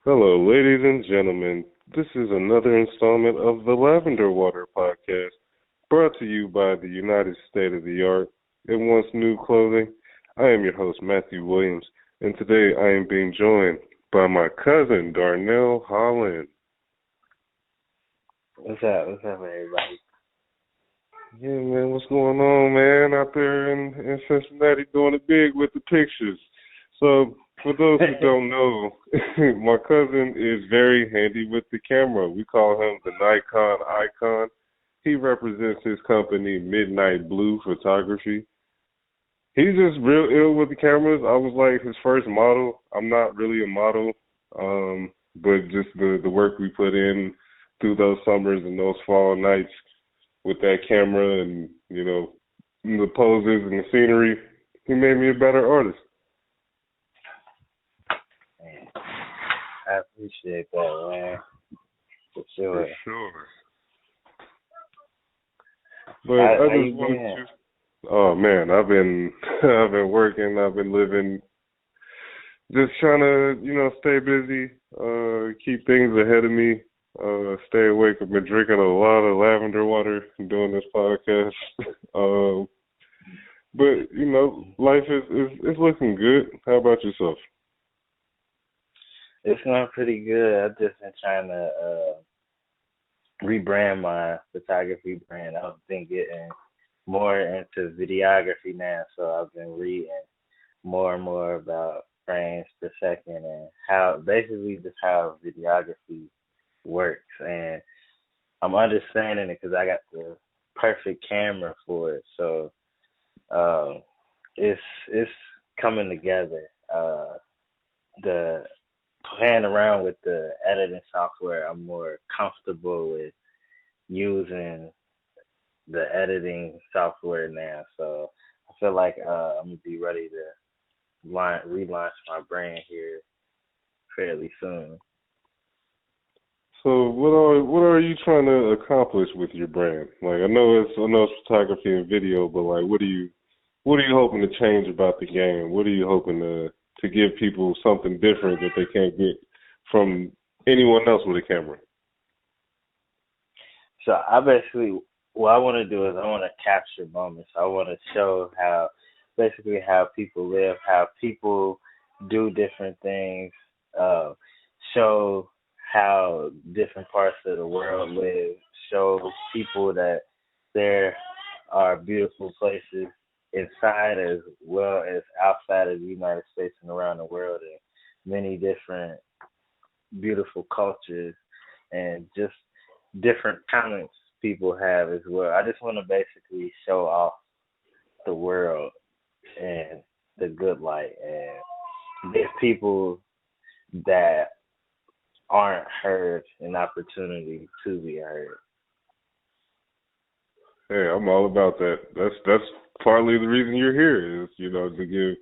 Hello, ladies and gentlemen. This is another installment of the Lavender Water Podcast, brought to you by the United State of the Art in Once New Clothing. I am your host, Matthew Williams, and today I am being joined by my cousin, Darnelle Holland. What's up? What's up, everybody? Yeah, man, what's going on, man, out there in Cincinnati doing it big with the pictures. So, for those who don't know, my cousin is very handy with the camera. We call him the Nikon Icon. He represents his company, Midnight Blue Photography. He's just real ill with the cameras. I was like his first model. I'm not really a model, but just the work we put in through those summers and those fall nights with that camera and, the poses and the scenery, he made me a better artist. Man, I appreciate that, man. For sure. For sure. But I just wanted to. Oh man, I've been I've been working. I've been living, just trying to stay busy, keep things ahead of me, stay awake. I've been drinking a lot of lavender water and doing this podcast. But life is looking good. How about yourself? It's going pretty good. I've just been trying to rebrand my photography brand. I've been getting more into videography now, so I've been reading more and more about frames per second and how basically just how videography works. And I'm understanding it because I got the perfect camera for it. So it's coming together. The playing around with the editing software, I'm more comfortable with using the editing software now. So I feel like I'm gonna be ready to relaunch my brand here fairly soon. So what are you trying to accomplish with your brand? Like I know it's photography and video, but like what are you hoping to change about the game? What are you hoping to give people something different that they can't get from anyone else with a camera? So I basically, what I want to do is I want to capture moments. I want to show how people live, how people do different things, show how different parts of the world live, show people that there are beautiful places inside as well as outside of the United States and around the world, and many different beautiful cultures and just different talents people have as well. I just want to basically show off the world and the good light and give people that aren't heard an opportunity to be heard. Hey, I'm all about that. That's partly the reason you're here is, to give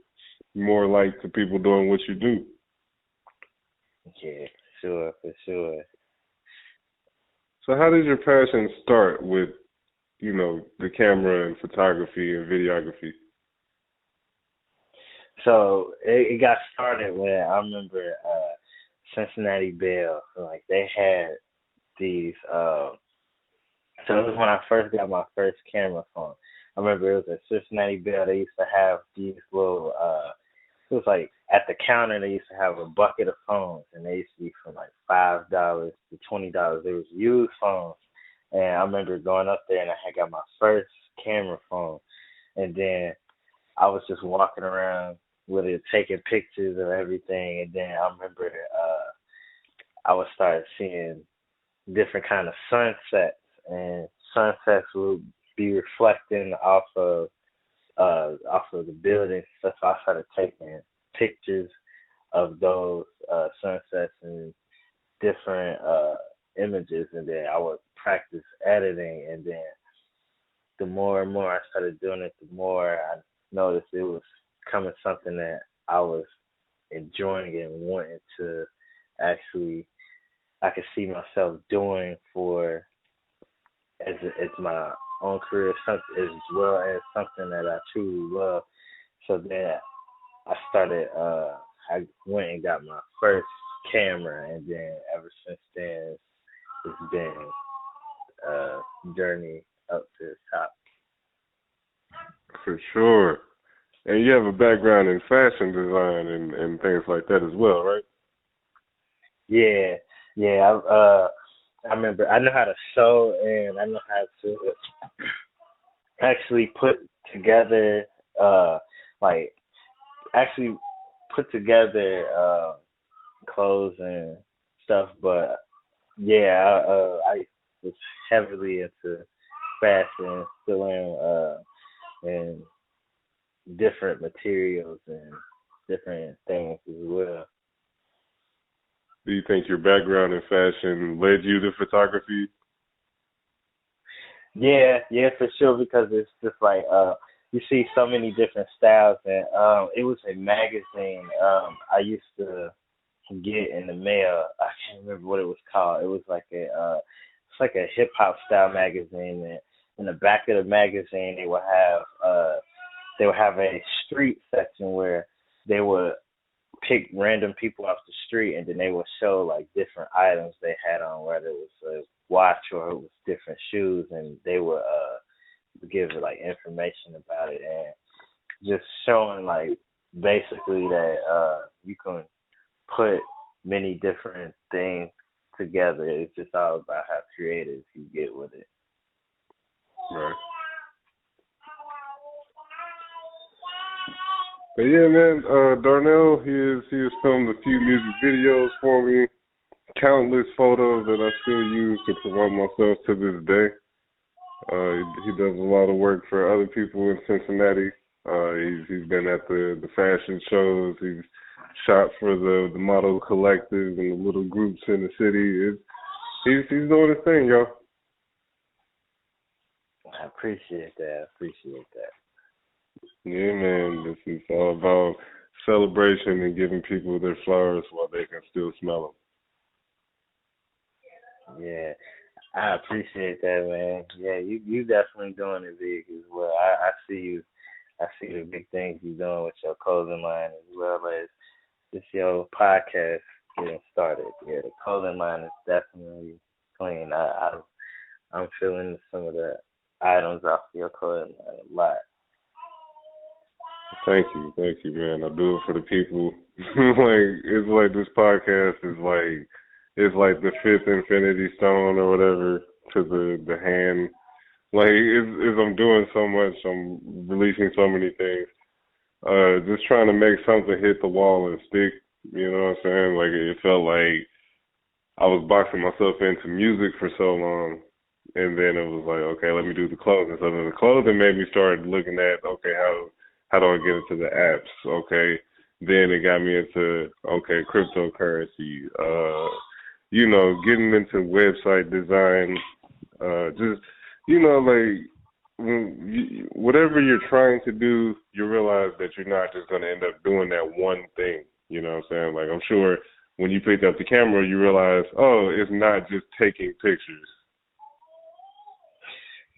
more light to people doing what you do. Yeah, sure, for sure. So how did your passion start with, the camera and photography and videography? So it got started when I remember Cincinnati Bell. Like they had these. So it was when I first got my first camera phone. I remember it was at Cincinnati Bell. They used to have these little. It was like at the counter they used to have a bucket of phones, and they used to be from like $5 to $20. They was used phones, and I remember going up there and I had got my first camera phone, and then I was just walking around with it, taking pictures of everything, and then I remember I would start seeing different kind of sunsets, and sunsets would be reflecting off of the building. So I started taking pictures of those sunsets and different images, and then I would practice editing, and then the more and more I started doing it, the more I noticed it was becoming something that I was enjoying and wanting to actually, I could see myself doing for as my own career, as well as something that I truly love. So then I started I went and got my first camera, and then ever since then, it's been a journey up to the top. For sure. And you have a background in fashion design and things like that as well, right? Yeah, yeah. I remember. I know how to sew, and I know how to actually put together, like actually put together clothes and stuff. But yeah, I was heavily into fashion, still and different materials and different things as well. Do you think your background in fashion led you to photography? Yeah, yeah, for sure. Because it's just like you see so many different styles, and it was a magazine I used to get in the mail. I can't remember what it was called. It was like it's like a hip hop style magazine, and in the back of the magazine they would have a street section where they would pick random people off the street, and then they would show like different items they had on, whether it was a watch or it was different shoes, and they would give like information about it, and just showing like basically that you can put many different things together. It's just all about how creative you get with it. Right. But yeah, man, Darnell, he has filmed a few music videos for me, countless photos that I still use to promote myself to this day. He does a lot of work for other people in Cincinnati. He's been at the fashion shows. He's shot for the model collectives and the little groups in the city. He's doing his thing, yo. I appreciate that. Yeah, man, this is all about celebration and giving people their flowers while they can still smell them. Yeah, I appreciate that, man. Yeah, you definitely doing it big as well. I see you. I see the big things you're doing with your clothing line as well as this your podcast getting started. Yeah, the clothing line is definitely clean. I'm feeling some of the items off your clothing line a lot. Thank you, man. I do it for the people. It's like this podcast is like it's like the fifth infinity stone or whatever to the hand. Like it's I'm doing so much, I'm releasing so many things. Just trying to make something hit the wall and stick. You know what I'm saying? Like it felt like I was boxing myself into music for so long, and then it was like, okay, let me do the clothing. So then the clothing made me start looking at, okay, how do I get into the apps? Okay, then it got me into cryptocurrency. Getting into website design. Just like whatever you're trying to do, you realize that you're not just going to end up doing that one thing. You know what I'm saying? Like I'm sure when you picked up the camera, you realize, oh, it's not just taking pictures.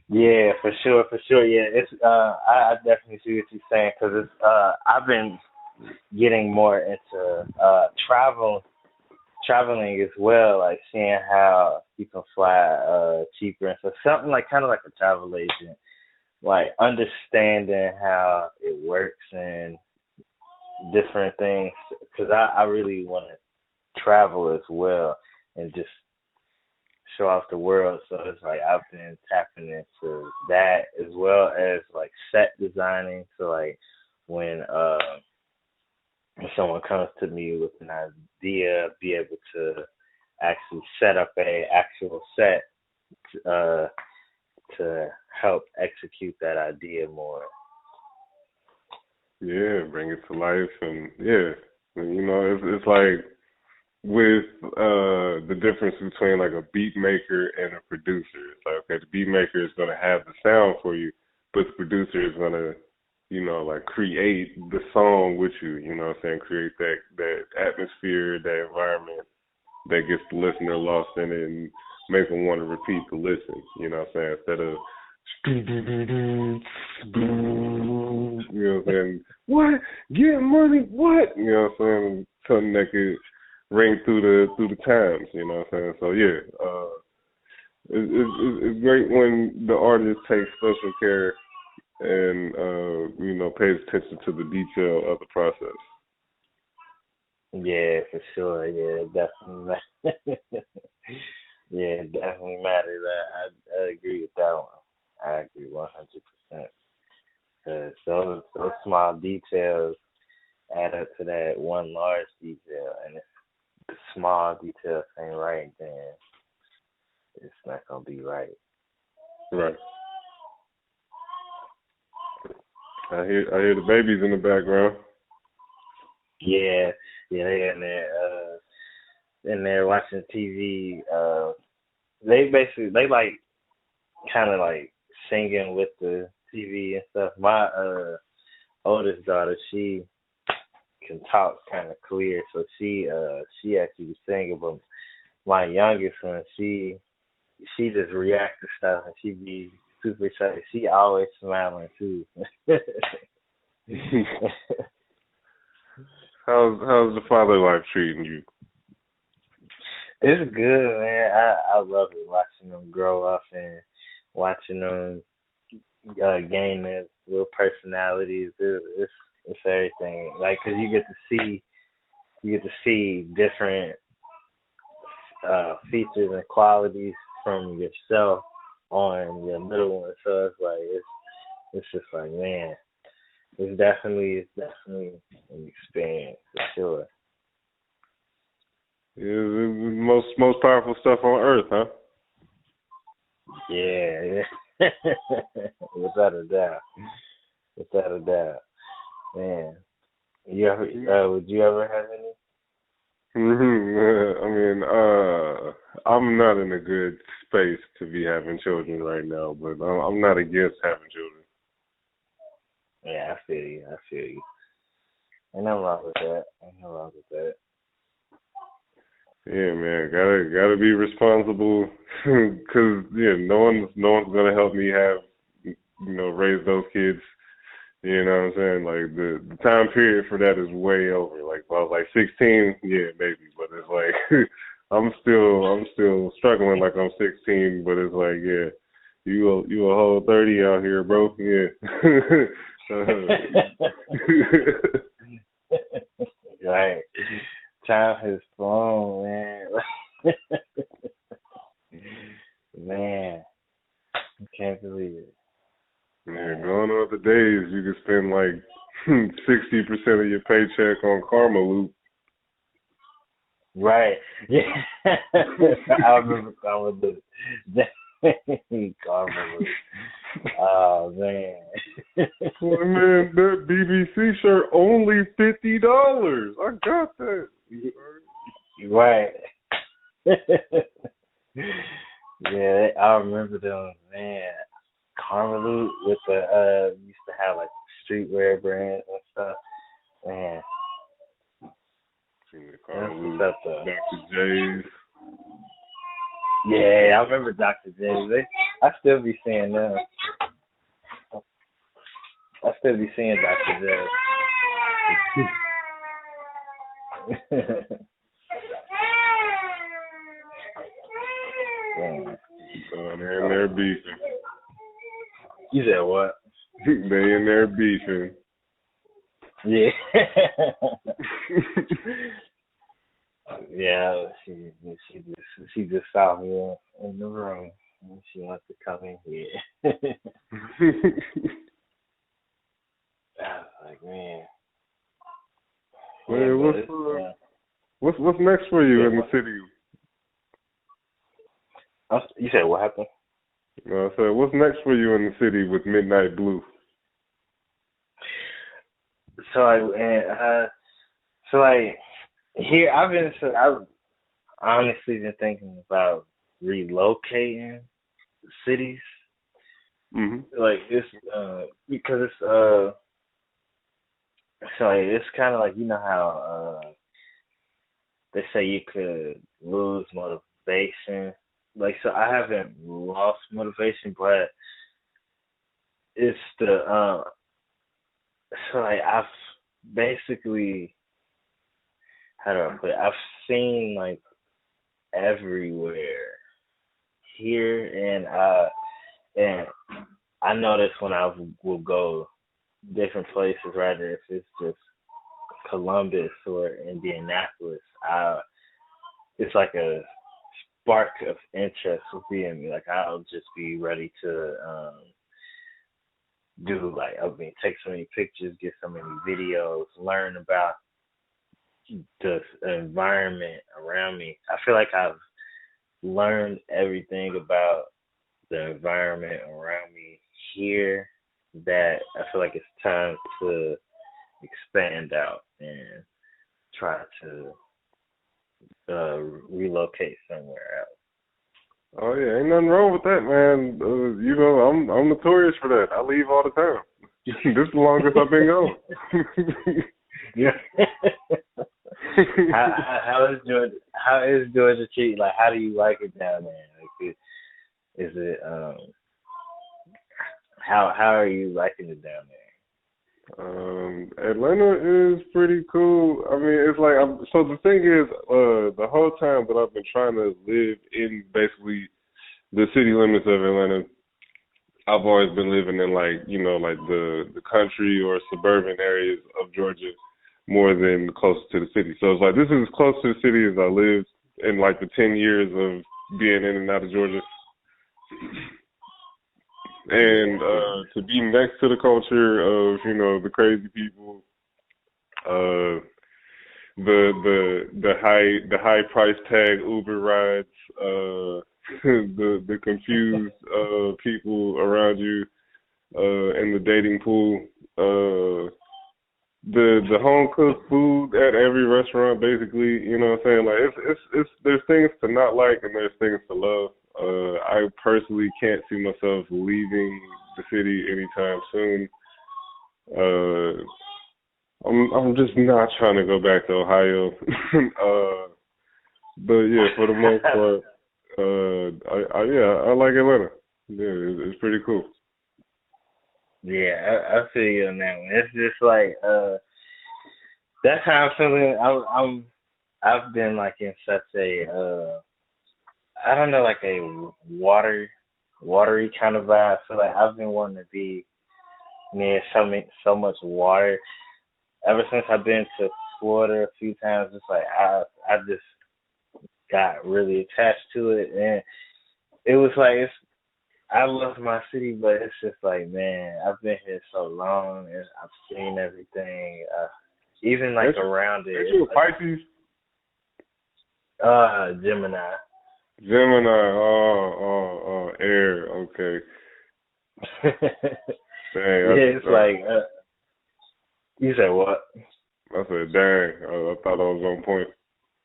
Yeah, for sure. Yeah, it's I definitely see what you're saying because it's I've been getting more into traveling as well, like seeing how you can fly cheaper and so something like kind of like a travel agent, like understanding how it works and different things because I really want to travel as well and just show off the world. So it's like I've been tapping into that as well as like set designing. So like when someone comes to me with an idea, be able to actually set up a actual set to help execute that idea more. Yeah, bring it to life, and yeah, it's like with the difference between like a beat maker and a producer. It's like, okay, the beat maker is gonna have the sound for you, but the producer is gonna, like create the song with you, you know what I'm saying? Create that atmosphere, that environment that gets the listener lost in it and make them want to repeat the listen, you know what I'm saying? Instead of you know what I'm saying? What? Get money? What? You know what I'm saying? something that could ring through the times. You know what I'm saying? So yeah, it's great when the artist takes special care and pays attention to the detail of the process. Yeah, for sure. Yeah, definitely. Yeah, it definitely matters. I agree with that one. I agree 100%. Because those small details add up to that one large detail, and if the small details ain't right, then it's not gonna be right. Right. I hear the babies in the background. Yeah, yeah, they in there watching TV. They like kind of like singing with the TV and stuff. My oldest daughter, she can talk kind of clear, so she actually was singing. But my youngest one, she just reacts to stuff and she be super excited. She always smiling too. How's the father life treating you? It's good, man. I love it watching them grow up and watching them gain their real personalities. It's everything. Like, 'cause you get to see different features and qualities from yourself on your little one. So it's just like, man, it's definitely an experience for sure. Yeah, the most powerful stuff on earth, huh? Yeah, yeah. Without a doubt. Without a doubt. Man. Would you ever have any? I mean, I'm not in a good space to be having children right now, but I'm not against having children. Yeah, I feel you. I feel you. Ain't nothing wrong with that. Ain't nothing wrong with that. Yeah, man, gotta be responsible, cause yeah, no one's gonna help me raise those kids. You know what I'm saying? Like the time period for that is way over. Like if I was like 16, yeah, maybe, but it's like I'm still struggling like I'm 16, but it's like yeah, you a whole 30 out here, bro. Yeah. Right. Time has flown, man. Man, I can't believe it. Yeah, gone are the days you could spend like 60% of your paycheck on Karma Loop. Right. Yeah. I remember Karma Loop. Karma Loop. Oh man. Well, man, that BBC shirt only $50. I got that. Right. Yeah, I remember them, man. Karma Loop with the used to have like streetwear brands and stuff. Man. Seen the That's Karma Loop, what's up though. Dr. J's. Yeah, I remember Dr. J. I still be seeing them. I still be seeing Dr. J. Yeah. They're beefing. You said what? They in there beefing. Yeah. Yeah, she just saw me in the room and she wants to come in here. I was like, man. Man, what's next for you in the city? You said what happened? I said, what's next for you in the city with Midnight Blue? So here I've honestly been thinking about relocating cities. Mm-hmm. Like it's because it's kind of like, you know how they say you could lose motivation. Like, so I haven't lost motivation, but it's I've basically how do I put it? I've seen like everywhere here, and I notice when I will go different places, rather if it's just Columbus or Indianapolis, it's like a spark of interest within me. Like I'll just be ready to do like take so many pictures, get so many videos, learn about the environment around me. I feel like I've learned everything about the environment around me here that I feel like it's time to expand out and try to relocate somewhere else. Oh yeah, ain't nothing wrong with that, man. You know, I'm notorious for that. I leave all the time. This is the longest I've been gone. Yeah. How is Georgia treat? Like, how do you like it down there? Like, is it how are you liking it down there? Atlanta is pretty cool. I mean, it's like so the thing is, the whole time that I've been trying to live in basically the city limits of Atlanta, I've always been living in like, you know, like the country or suburban areas of Georgia more than close to the city. So it's like this is as close to the city as I lived in like the 10 years of being in and out of Georgia. And to be next to the culture of, you know, the crazy people, the high price tag Uber rides, the confused people around you, in the dating pool, the home cooked food at every restaurant, basically. You know what I'm saying? Like it's there's things to not like and there's things to love. I personally can't see myself leaving the city anytime soon. I'm just not trying to go back to Ohio. But yeah, for the most part, I like Atlanta. Yeah, it's pretty cool. Yeah, I feel you on that one. It's just like that's how I'm feeling. I've been like in such a I don't know, like a watery kind of vibe. So like I've been wanting to be near so much water ever since I've been to Florida a few times. It's like I just got really attached to it, and it was like I love my city, but it's just like, man, I've been here so long and I've seen everything, even like around it. Ain't you a Pisces? Gemini. Gemini, air, okay. Dang, Yeah, it's like you said what? I said, dang, I thought I was on point.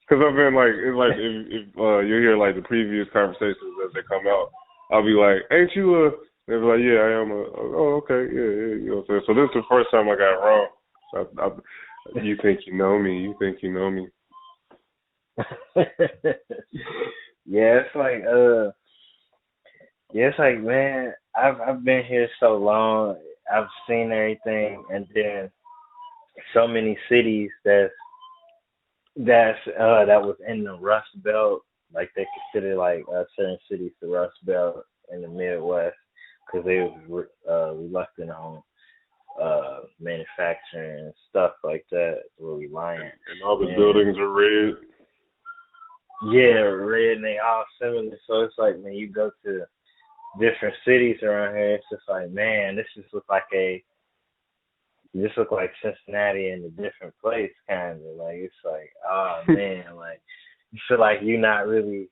Cause I've been like, it's like if you hear like the previous conversations as they come out, I'll be like, ain't you a? They'll be like, yeah, I am a. Oh, okay, yeah, you know what I'm saying. So this is the first time I got it wrong. You think you know me? You think you know me? Yeah, it's like, man, I've been here so long. I've seen everything, and then so many cities that was in the Rust Belt. Like they consider like certain cities the Rust Belt in the Midwest because they was reluctant on manufacturing and stuff like that. Were reliant. And all the buildings are red. Yeah, red, and they all similar. So it's like when you go to different cities around here, it's just like, man, this look like Cincinnati in a different place, kind of. Like it's like, oh man, like you feel like you're not really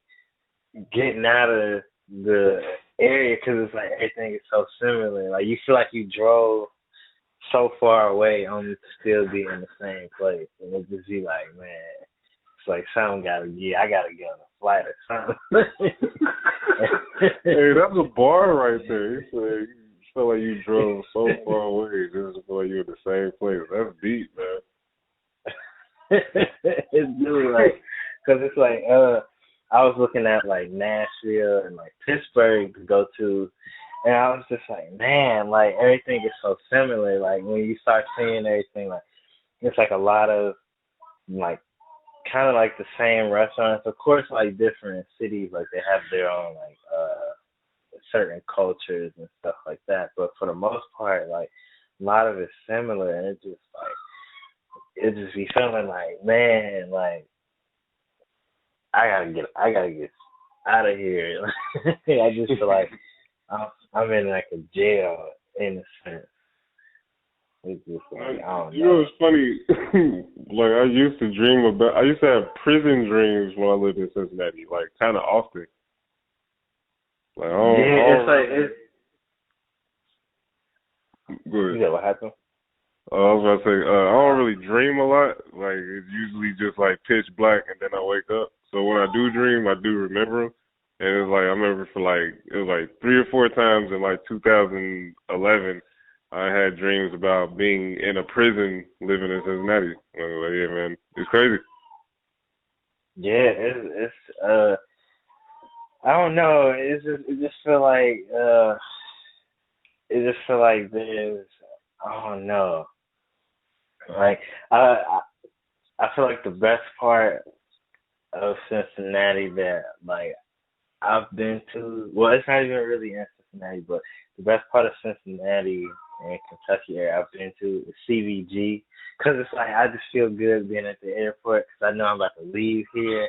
getting out of the area because it's like everything is so similar. Like you feel like you drove so far away only to still be in the same place, and it just be like, man, it's like something I gotta get on a flight or something. Hey, that's a bar right there. It's like you feel like you drove so far away just to feel like you're in the same place. That's deep, man. It's new, like, cause it's like I was looking at like Nashville and like Pittsburgh to go to, and I was just like, man, like everything is so similar. Like when you start seeing everything, like it's like a lot of like kind of like the same restaurants. Of course, like different cities, like they have their own like certain cultures and stuff like that. But for the most part, like a lot of it's similar, and it just be feeling like, man, like I gotta get out of here. I just feel like I'm in like a jail in a sense. It's just like I don't You know, know. it's funny. Like I used to dream about. I used to have prison dreams when I lived in Cincinnati, like kind of often. Like Yeah, it's like it's. Good. You know what happened? I was about to say, I don't really dream a lot. Like it's usually just like pitch black, and then I wake up. So when I do dream, I do remember them. And it's like I remember for like it was like 3 or 4 times in like 2011. I had dreams about being in a prison living in Cincinnati. I was like, yeah, man, it's crazy. Yeah, it's I don't know. It just feel like it just feel like there's I don't know. Like I feel like the best part of Cincinnati that like I've been to. Well, it's not even really in Cincinnati, but the best part of Cincinnati and Kentucky area I've been to is CVG. Cause it's like I just feel good being at the airport because I know I'm about to leave here,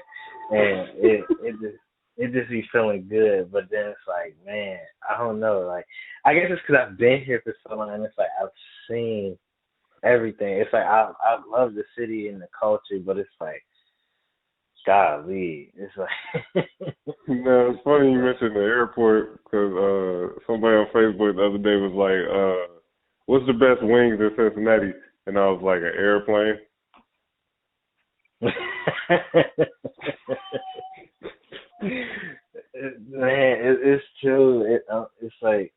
and it just be feeling good. But then it's like, man, I don't know. Like I guess it's because I've been here for so long, and it's like I've seen everything. It's like I love the city and the culture, but it's like golly, it's like No, it's funny you mentioned the airport because somebody on Facebook the other day was like, "What's the best wings in Cincinnati?" And I was like, "An airplane." Man, it's true. It's like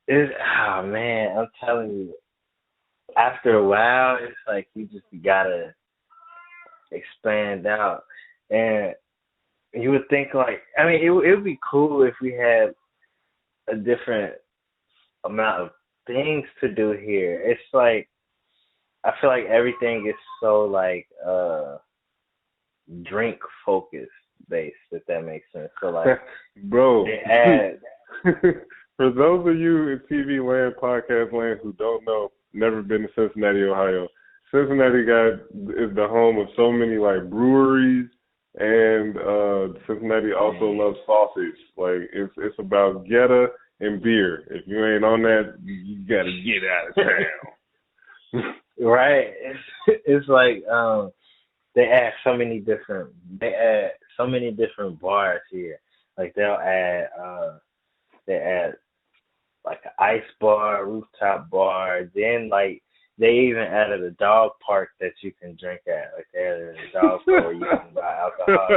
it's oh man, I'm telling you. After a while, it's like you just gotta expand out, and you would think like I mean it would be cool if we had a different amount of things to do here. It's like I feel like everything is so like drink focused based, if that makes sense. So like Bro, they add for those of you in TV land, podcast land who don't know, never been to Cincinnati, Ohio. Cincinnati is the home of so many like breweries, and Cincinnati also loves sausage. Like it's about Geta and beer. If you ain't on that, you gotta get out of town. right. It's like they add so many different bars here. Like they add like an ice bar, rooftop bar. Then like they even added a dog park that you can drink at. Like they added a dog park where you can buy alcohol.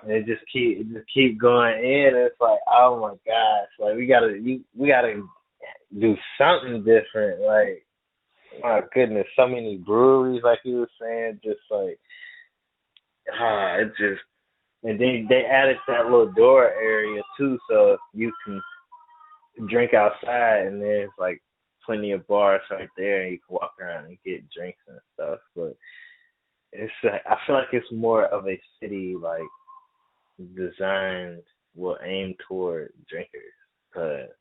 And it just keep going in. And it's like, oh my gosh, like we gotta do something different. Like my goodness, so many breweries, like you were saying, just like it just. And then they added that little door area too, so you can drink outside, and there's like plenty of bars right there, and you can walk around and get drinks and stuff. But it's like, I feel like it's more of a city like designed will aim toward drinkers, but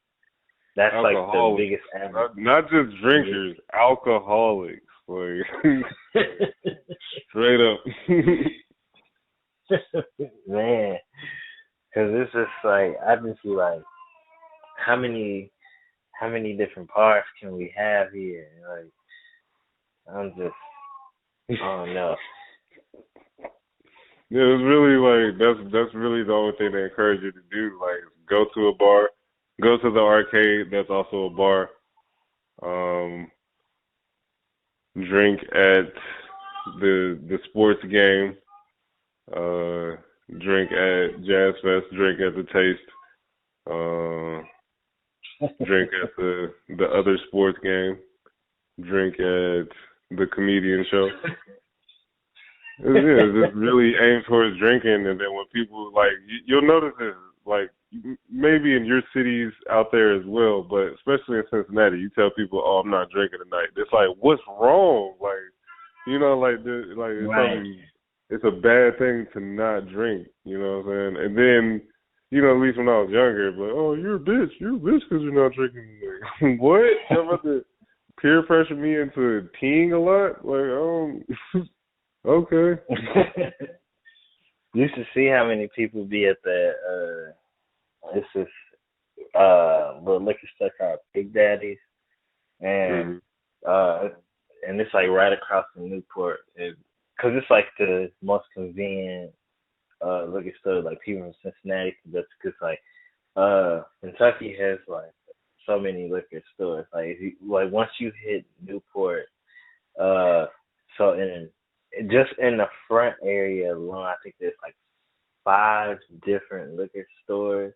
that's like the biggest average. Not just drinkers, alcoholics, like straight up. Man, because it's just like I just feel like how many different bars can we have here? Like I don't know. Yeah, it's really like that's really the only thing they encourage you to do. Like go to a bar, go to the arcade. That's also a bar. Drink at the sports game. Drink at Jazz Fest. Drink at the Taste. Drink at the other sports game. Drink at the comedian show. It just really aims towards drinking, and then when people like you'll notice this, like maybe in your cities out there as well, but especially in Cincinnati, you tell people, "Oh, I'm not drinking tonight." It's like, what's wrong? Like You know, like it's Right. something. It's a bad thing to not drink. You know what I'm saying? And then, at least when I was younger, but oh, you're a bitch. You're a bitch because you're not drinking. Like, what? You're about to peer pressure me into peeing a lot? Like, okay. Used to see how many people be at the it's this little liquor store called Big Daddy's, and Hmm. uh and it's like right across from Newport, because it's like the most convenient liquor store like people from Cincinnati can go to, because like Kentucky has like so many liquor stores. Like if you, like once you hit Newport, uh so in just in the front area alone, I think there's like five different liquor stores.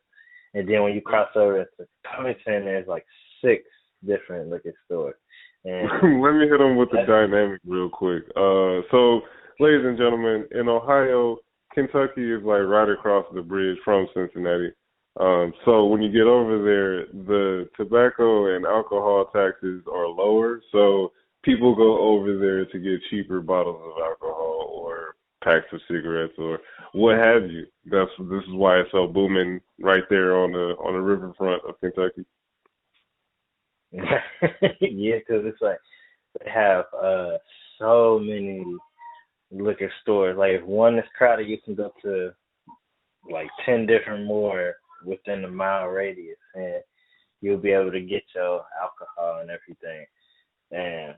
And then when you cross over into Covington, there's like six different liquor stores. And Let me hit them with the that's dynamic real quick. So, ladies and gentlemen, in Ohio, Kentucky is like right across the bridge from Cincinnati. So when you get over there, the tobacco and alcohol taxes are lower. So people go over there to get cheaper bottles of alcohol or packs of cigarettes or what have you. This is why it's so booming right there on the riverfront of Kentucky. yeah, because it's like they have so many liquor stores. Like if one is crowded, you can go to like 10 different more within a mile radius, and you'll be able to get your alcohol and everything. And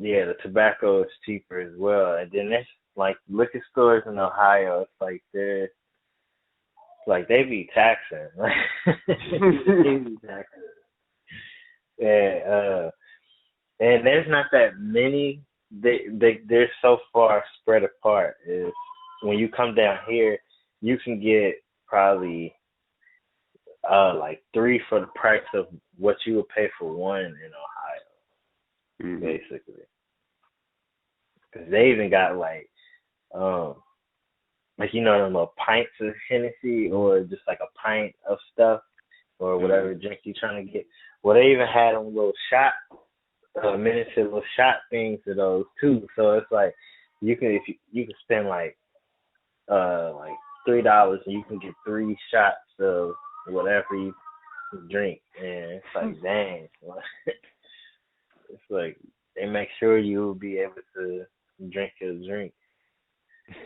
yeah, the tobacco is cheaper as well. And then there's like liquor stores in Ohio. It's like they be taxing. They be taxing. And and there's not that many. They're so far spread apart. Is when you come down here, you can get probably like three for the price of what you would pay for one in Ohio, Hmm. basically. Because they even got um like them little pints of Hennessy or just like a pint of stuff or whatever Hmm. drink you're trying to get. Well, they even had them little shot miniature little shot things of those too. So it's like you can if you can spend like $3 and you can get three shots of whatever you drink, and it's like dang, it's like they make sure you'll be able to drink your drink.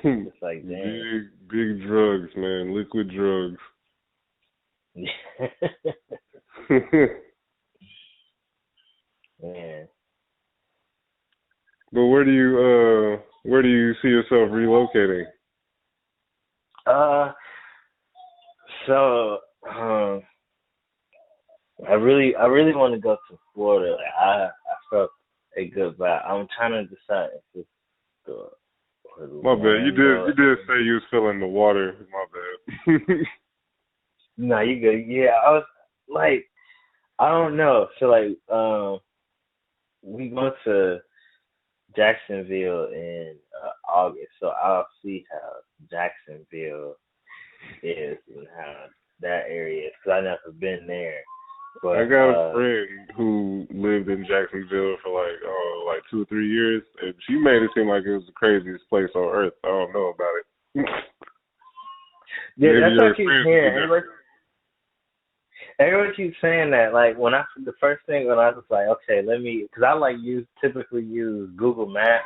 It's like dang, Big drugs, man. Liquid drugs. man. But where do you see yourself relocating? Uh, so I really want to go to Florida. Like I felt a good vibe. I'm trying to decide if it's the My bad. You did Orlando. you did say you was feeling the water. My bad. No, you good. Yeah, I was like, I don't know. So like, we go to Jacksonville in August, so I'll see how Jacksonville is and how that area is because I've never been there. I But got a friend who lived in Jacksonville for like 2 or 3 years, and she made it seem like it was the craziest place on earth. I don't know about it. yeah, Maybe that's what your I keep experience will be hearing. different. Everyone keeps saying that. Like the first thing when I was like, okay, let me, because I like typically use Google Maps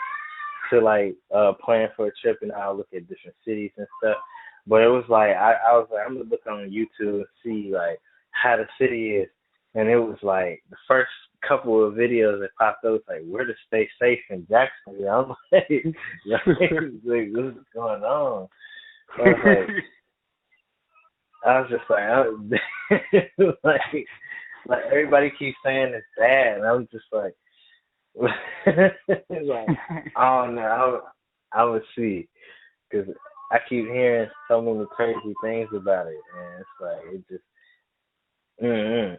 to like plan for a trip, and I'll look at different cities and stuff. But it was like I was like I'm gonna look on YouTube and see like how the city is, and it was like the first couple of videos that popped up was like where to stay safe in Jacksonville. I'm like what's going on? I was like I was just like like everybody keeps saying it's bad, and I'm just like like I don't know. I would see because I keep hearing so many crazy things about it, and it's like it just. Mm-mm.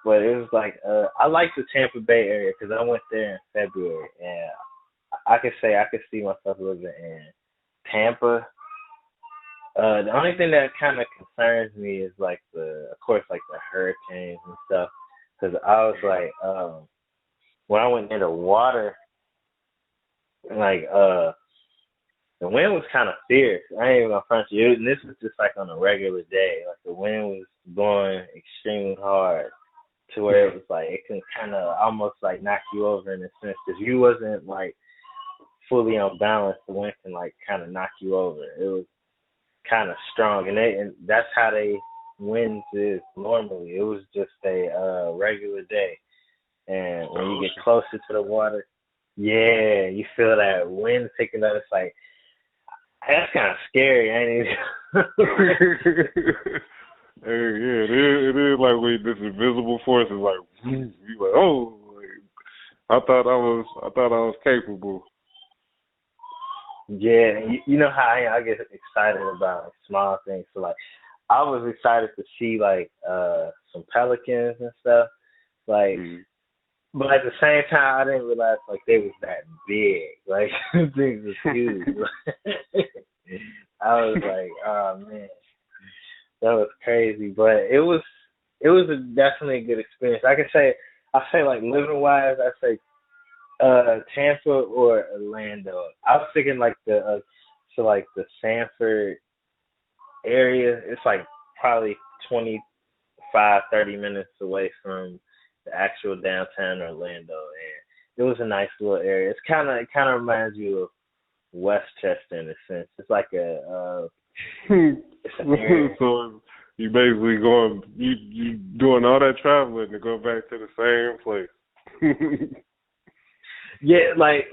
But it was like I like the Tampa Bay area because I went there in February, and I could say I could see myself living in Tampa. The only thing that kind of concerns me is like of course, like the hurricanes and stuff. Because I was like, when I went near the water, like the wind was kind of fierce. I ain't even gonna front you. And this was just like on a regular day. Like the wind was blowing extremely hard to where it was like it can kind of almost like knock you over in a sense because you wasn't like fully unbalanced. The wind can like kind of knock you over. It was kind of strong, and that's how they winds is normally. It was just a regular day, and when you get closer to the water, yeah, you feel that wind picking up. It's like that's kind of scary, ain't it? Hey, yeah, it is like when this invisible force is like, you like, oh, like, I thought I was capable. Yeah, you know how I get excited about like small things. So like, I was excited to see like some pelicans and stuff. Like, Mm. but at the same time, I didn't realize like they was that big. Like things was huge. I was like, oh man, that was crazy. But it was definitely a good experience. I say like living wise, I say Tampa or Orlando. I was thinking like the Sanford area. It's like probably 25-30 minutes away from the actual downtown Orlando, and it was a nice little area. It kind of reminds you of Westchester in a sense. It's like it's an area. So you basically you doing all that traveling to go back to the same place. Yeah, like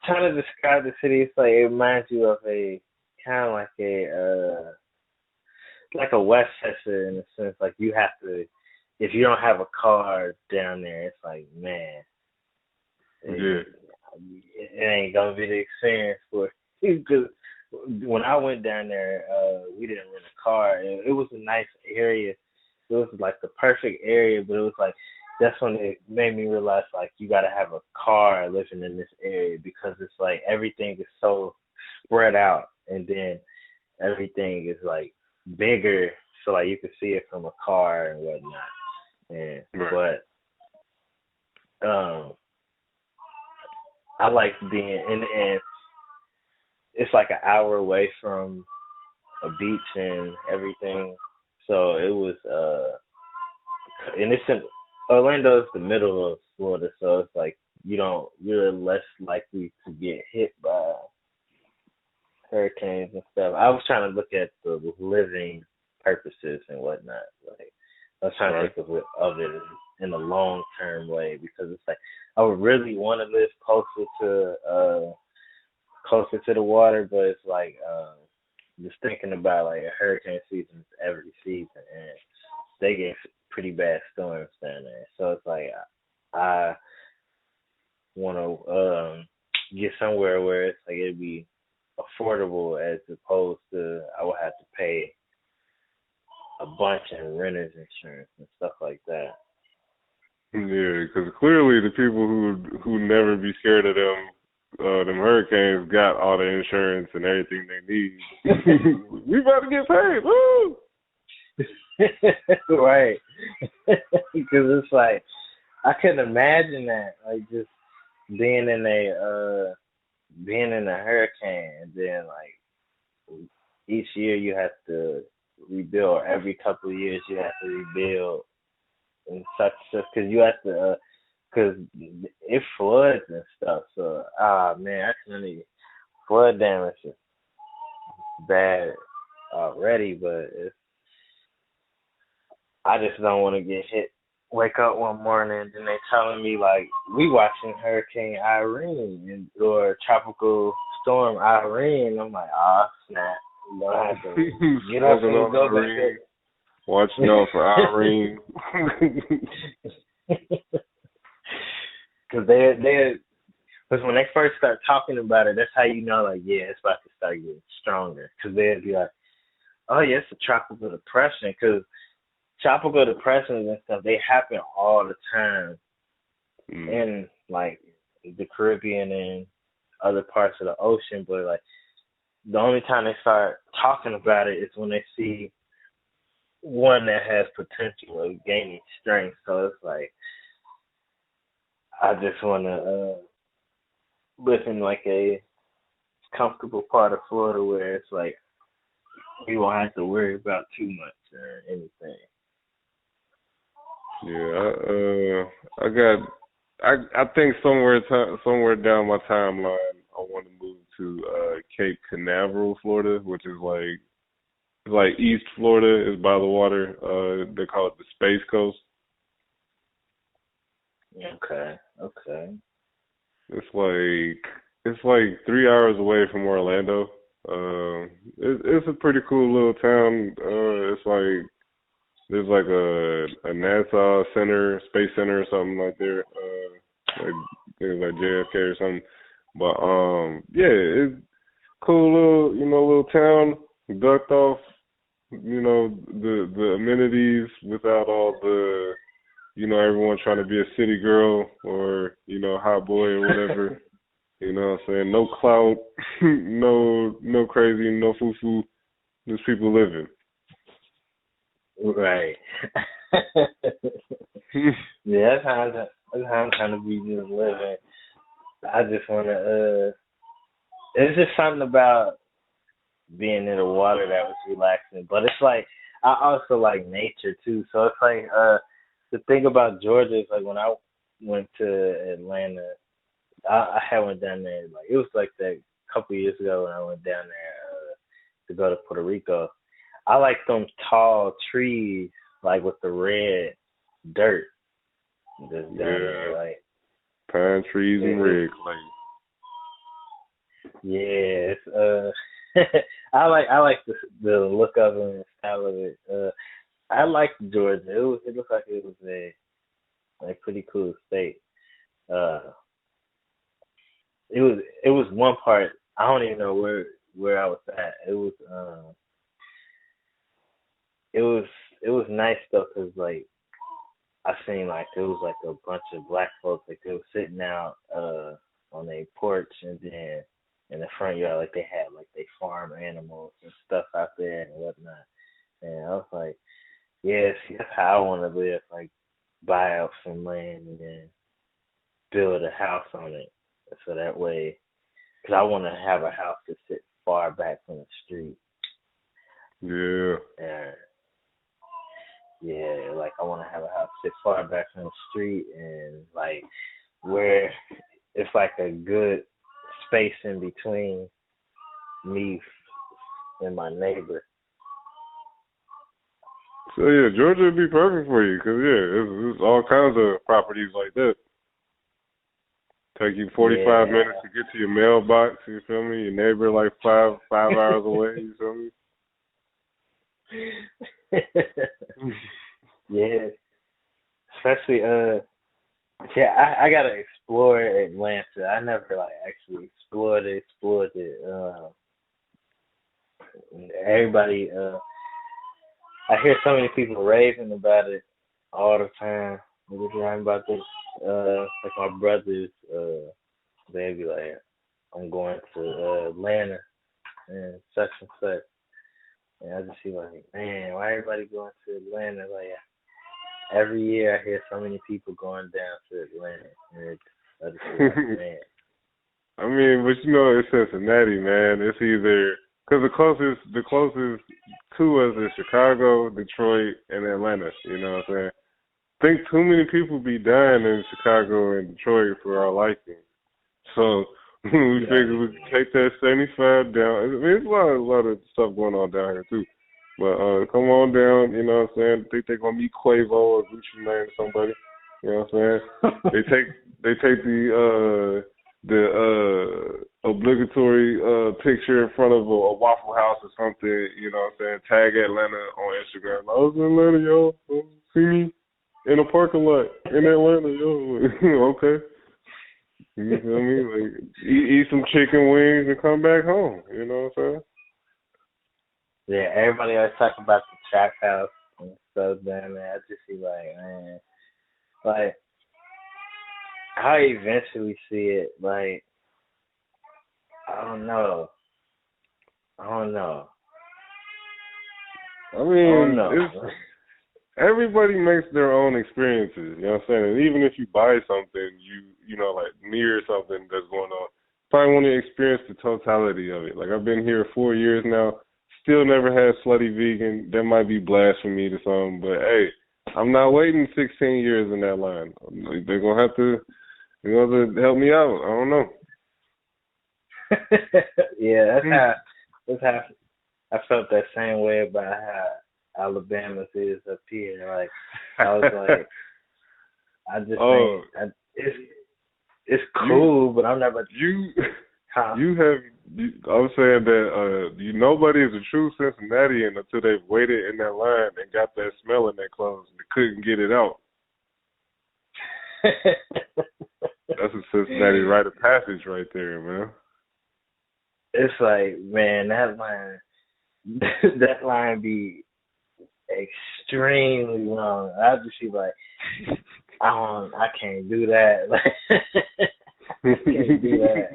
trying to describe the city. It's like it reminds you of a kind of like a Westchester in a sense. Like you have to, if you don't have a car down there, it's like man, Yeah. it ain't gonna be the experience for you. Because when I went down there, we didn't rent a car. It was a nice area. It was like the perfect area, but it was like that's when it made me realize like you got to have a car living in this area because it's like everything is so spread out, and then everything is like bigger, so like you can see it from a car and whatnot. And Right. but I like being and it's like an hour away from a beach and everything. So it was and it's in Orlando is the middle of Florida, so it's like you're less likely to get hit by hurricanes and stuff. I was trying to look at the living purposes and whatnot. Like I was trying to Right. think of it in a long term way because it's like I would really want to live closer to the water, but it's like just thinking about like a hurricane season is every season, and they get pretty bad storms down there. So it's like I want to get somewhere where it's like it'd be affordable as opposed to I would have to pay a bunch in renter's insurance and stuff like that. Yeah, because clearly the people who never be scared of them hurricanes got all the insurance and everything they need. We about to get paid. Woo! Right. Because it's like I couldn't imagine that, like just being in a hurricane, and then like each year you have to rebuild, or every couple of years you have to rebuild, and such stuff because you have to because it floods and stuff. So man, actually flood damage is bad already, but I just don't want to get hit. Wake up one morning and then they telling me like we watching Hurricane Irene or Tropical Storm Irene. I'm like, oh snap! You don't have to get up Smoking and on go Irene, watching out for Irene. Because because when they first start talking about it, that's how you know like yeah, it's about to start getting stronger. Because they'd be like, oh yeah, it's a tropical depression. Because tropical depressions and stuff, they happen all the time in like the Caribbean and other parts of the ocean. But like the only time they start talking about it is when they see one that has potential of gaining strength. So it's like I just want to live in like a comfortable part of Florida where it's like you won't have to worry about too much or anything. Yeah, I got. I think somewhere down my timeline, I want to move to Cape Canaveral, Florida, which is like East Florida is by the water. They call it the Space Coast. Okay, okay. It's like 3 hours away from Orlando. It's a pretty cool little town. It's like there's like a NASA center, space center or something like there. Like there's like JFK or something. But yeah, it's cool little town, ducked off, the amenities without all the everyone trying to be a city girl or, hot boy or whatever. You know what I'm saying? No clout, no crazy, no foo-foo, just people living. Right. Yeah, that's how I'm trying to be just living. I just wanna it's just something about being in the water that was relaxing. But it's like I also like nature too. So it's like the thing about Georgia is like when I went to Atlanta, I had went down there like it was like that a couple years ago when I went down there to go to Puerto Rico. I like them tall trees like with the red dirt just down there Yeah, like pine trees and it, red clay. yeah, it's I like the look of it and the style of it. I like Georgia. It looked like it was a pretty cool state. Uh, it was one part I don't even know where I was at. It was it was nice though because like I seen like there was like a bunch of black folks like they were sitting out on a porch and then in the front yard like they had like they farm animals and stuff out there and whatnot. And I was like, yeah, see, that's how I want to live. Like buy out some land and then build a house on it. So that way, because I want to have a house that sits far back from the street. Yeah. And yeah, like I want to have a house sit far back from the street and like where it's like a good space in between me and my neighbor. So yeah, Georgia would be perfect for you because yeah, it's all kinds of properties like that. Take you 45 Yeah. minutes to get to your mailbox. You feel me? Your neighbor like five hours away. You feel me? Yeah, especially yeah, I gotta explore Atlanta. I never like actually explored it. Everybody I hear so many people raving about it all the time. They was raving about this like my brothers they be like I'm going to Atlanta and such. And I just see like, man, why everybody going to Atlanta? Like every year I hear so many people going down to Atlanta, and I just feel like, man. I mean, but it's Cincinnati, man. It's either because the closest to us is Chicago, Detroit, and Atlanta. You know what I'm saying? Think too many people be dying in Chicago and Detroit for our liking. So we figured we could take that 75 down. I mean, there's a lot of stuff going on down here too. But come on down, you know what I'm saying? Think they're gonna meet Quavo or Gucci Mane or somebody. You know what I'm saying? They take the obligatory picture in front of a Waffle House or something, you know what I'm saying? Tag Atlanta on Instagram. I was in Atlanta, yo. See me in a parking lot in Atlanta, yo. Okay. You feel me? Like eat some chicken wings and come back home. You know what I'm saying? Yeah, everybody always talk about the trap house and stuff down there. I just see like, man, like I eventually see it. Like I don't know. I don't know. I I don't mean, know. everybody makes their own experiences. You know what I'm saying? And even if you buy something, like near something that's going on, probably want to experience the totality of it. Like I've been here 4 years now, still never had slutty vegan. That might be blasphemy to some, but hey, I'm not waiting 16 years in that line. They're gonna have to help me out. I don't know. Yeah, that's how I felt that same way about how Alabama is up here. Like I was like, I just think it's cool, but I'm never. I was saying that nobody is a true Cincinnatian until they've waited in that line and got that smell in their clothes and couldn't get it out. That's a Cincinnati rite of passage right there, man. It's like, man, that line be extremely long. I just be like, I can't do that. Like, I can't do that.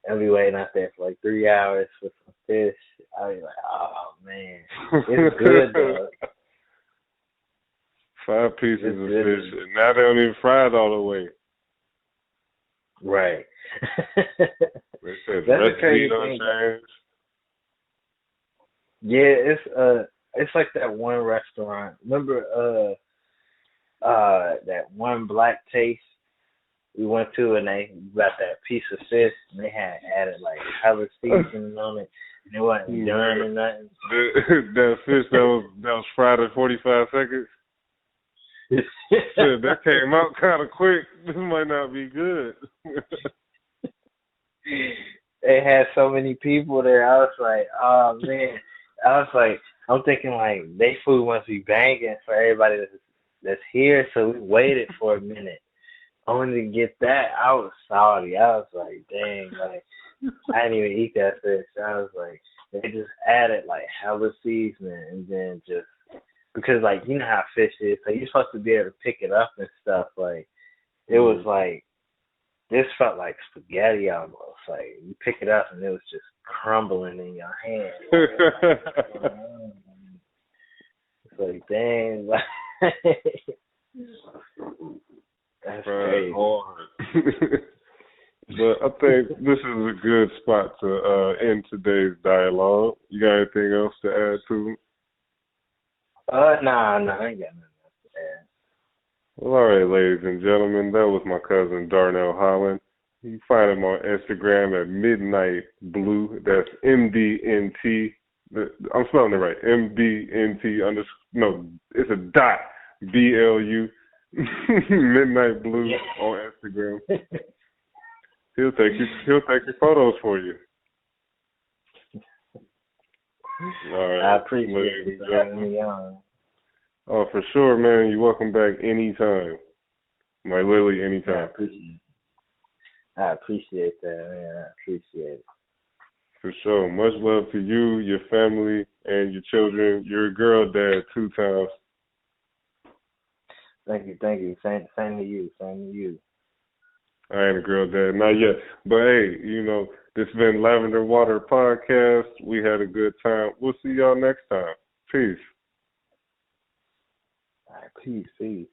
I'll be waiting out there for like 3 hours for some fish. I'll be like, oh man, it's good though. 5 pieces of fish, and now they don't even fry it all the way. Right. They said that's crazy thing. Yeah, it's like that one restaurant. Remember that one Black Taste we went to, and they got that piece of fish, and they had added like color seasoning on it, and it wasn't done or nothing. That fish that was fried in 45 seconds. Shit, that came out kind of quick. This might not be good. They had so many people there. I was like, oh man. I'm thinking like they food must be banging for everybody that's here. So we waited for a minute only to get that. I was salty. I was like, dang, like I didn't even eat that fish. I was like, they just added like hella seasoning, and then just because like you know how fish is, so you're supposed to be able to pick it up and stuff. Like it was like this felt like spaghetti almost. Like you pick it up and it was just crumbling in your hand. It's like dang, like that's crazy. But I think this is a good spot to end today's dialogue. You got anything else to add to? No, I ain't got nothing else to add. Well, all right, ladies and gentlemen, that was my cousin Darnelle Holland. You can find him on Instagram at Midnight Blue. That's MDNT. I'm spelling it right. MDNT no, it's a dot BLU. Midnight Blue on Instagram. He'll take your photos for you. All right. I appreciate it for having me on. Oh, for sure, man. You're welcome back anytime. Like literally anytime. I appreciate that, man. I appreciate it. For sure. Much love to you, your family, and your children. You're a girl dad 2 times. Thank you. Same to you. I ain't a girl dad, not yet. But hey, this has been Lavender Water Podcast. We had a good time. We'll see y'all next time. Peace. All right, peace.